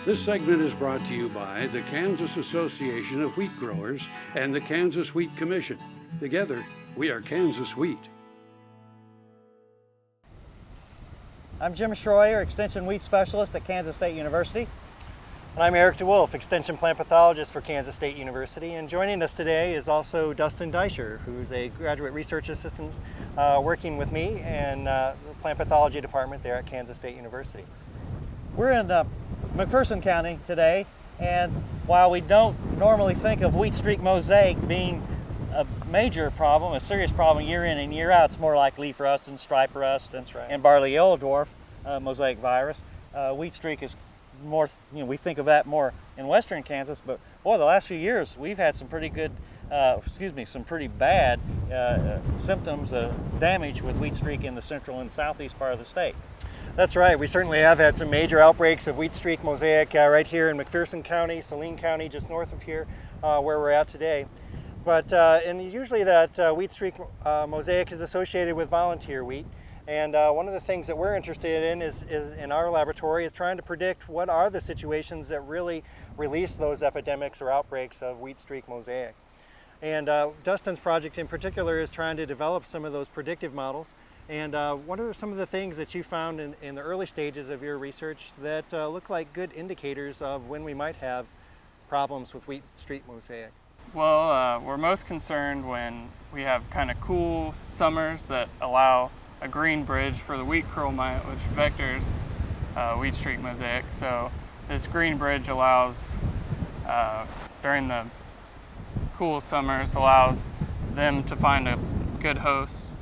This segment is brought to you by the Kansas Association of Wheat Growers and the Kansas Wheat Commission. Together, we are Kansas Wheat. I'm Jim Shroyer, Extension Wheat Specialist at Kansas State University. And I'm Erick DeWolf, Extension Plant Pathologist for Kansas State University. And joining us today is also Dustin Deisher, who's a graduate research assistant working with me in the plant pathology department there at Kansas State University. We're in McPherson County today, and while we don't normally think of Wheat Streak Mosaic being a major problem, a serious problem year in and year out, it's more like leaf rust and stripe rust and barley yellow dwarf mosaic virus. Wheat streak is more, we think of that more in western Kansas, but boy, the last few years we've had some pretty good, some pretty bad symptoms of damage with wheat streak in the central and southeast part of the state. That's right. We certainly have had some major outbreaks of Wheat Streak Mosaic right here in McPherson County, Saline County, just north of here, where we're at today. But and usually that Wheat Streak Mosaic is associated with volunteer wheat. And one of the things that we're interested in is in our laboratory is trying to predict what are the situations that really release those epidemics or outbreaks of Wheat Streak Mosaic. And Dustin's project in particular is trying to develop some of those predictive models. And what are some of the things that you found in the early stages of your research that look like good indicators of when we might have problems with Wheat Streak Mosaic? Well, we're most concerned when we have kind of cool summers that allow a green bridge for the wheat curl mite, which vectors Wheat Streak Mosaic. So this green bridge allows, during the cool summers, allows them to find a good host.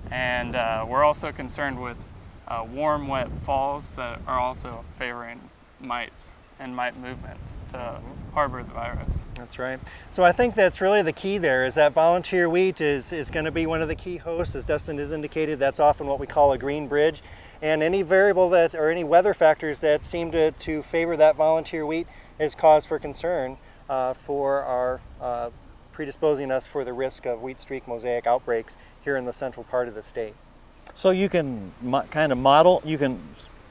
And we're also concerned with warm, wet falls that are also favoring mites and mite movements to harbor the virus. That's right. So I think that's really the key there, is that volunteer wheat is going to be one of the key hosts. As Dustin has indicated, that's often what we call a green bridge. And any variable that, or any weather factors that seem to favor that volunteer wheat is cause for concern for our predisposing us for the risk of Wheat Streak Mosaic outbreaks here in the central part of the state. So you can kind of model, you can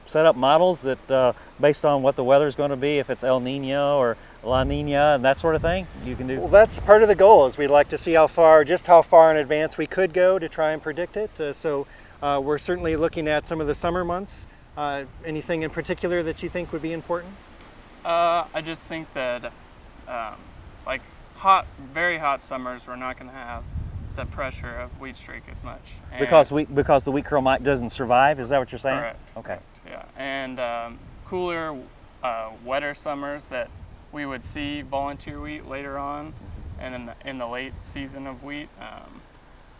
set up models that based on what the weather is going to be, if it's El Nino or La Nina and that sort of thing, you can do? Well, that's part of the goal, is we'd like to see how far in advance we could go to try and predict it. So we're certainly looking at some of the summer months. Anything in particular that you think would be important? I just think that like very hot summers, we're not going to have the pressure of wheat streak as much. And Because the wheat curl mite doesn't survive, is that what you're saying? Correct. Okay. Yeah, and cooler, wetter summers that we would see volunteer wheat later on, and in the late season of wheat,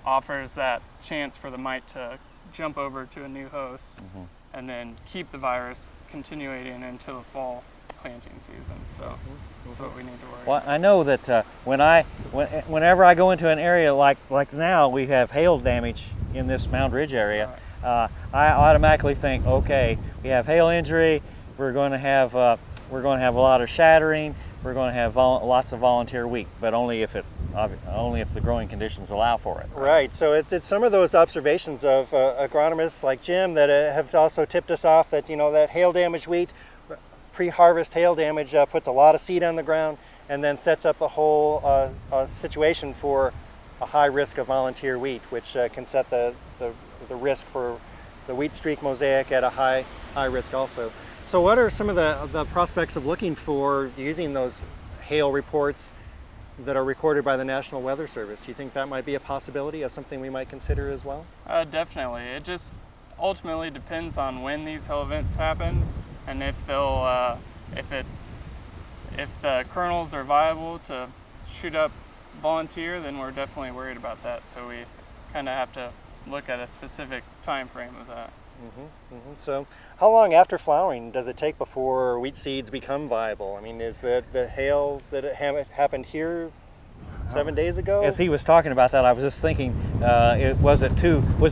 offers that chance for the mite to jump over to a new host and then keep the virus continuing into the fall planting season. So that's what we need to worry about. Well, I know that whenever I go into an area like now, we have hail damage in this Mound Ridge area. Right. I automatically think, okay, we have hail injury. We're going to have a lot of shattering. We're going to have lots of volunteer wheat, but only if the growing conditions allow for it. Right. So it's some of those observations of agronomists like Jim that have also tipped us off that that hail damaged wheat, pre-harvest hail damage puts a lot of seed on the ground and then sets up the whole situation for a high risk of volunteer wheat, which can set the risk for the Wheat Streak Mosaic at a high risk also. So what are some of the prospects of looking for using those hail reports that are recorded by the National Weather Service? Do you think that might be a possibility of something we might consider as well? Definitely. It just ultimately depends on when these hail events happen, and if the kernels are viable to shoot up volunteer, then we're definitely worried about that. So we kind of have to look at a specific time frame of that. So how long after flowering does it take before wheat seeds become viable? I mean, is the hail that happened here 7 days ago? As he was talking about that, I was just thinking, was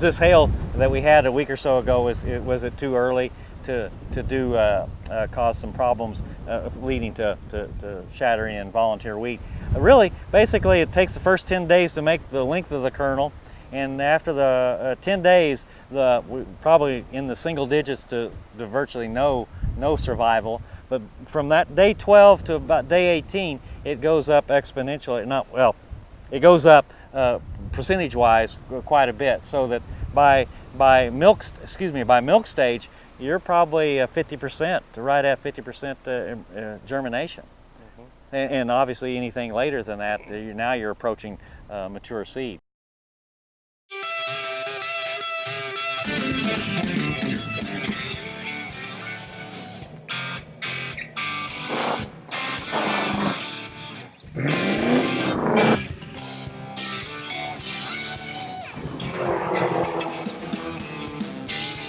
this hail that we had a week or so ago, was it too early to cause some problems leading to shattering and volunteer wheat? Really, basically, it takes the first 10 days to make the length of the kernel, and after the 10 days, probably in the single digits to virtually no survival. But from that day 12 to about day 18, it goes up exponentially. Not well, it goes up percentage-wise quite a bit. So that by milk stage, you're probably 50%, right at 50% germination. And obviously anything later than that, now you're approaching mature seed.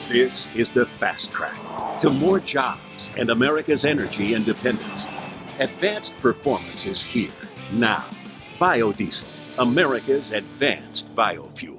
This is the fast track to more jobs and America's energy independence. Advanced performance is here, now. Biodiesel, America's advanced biofuel.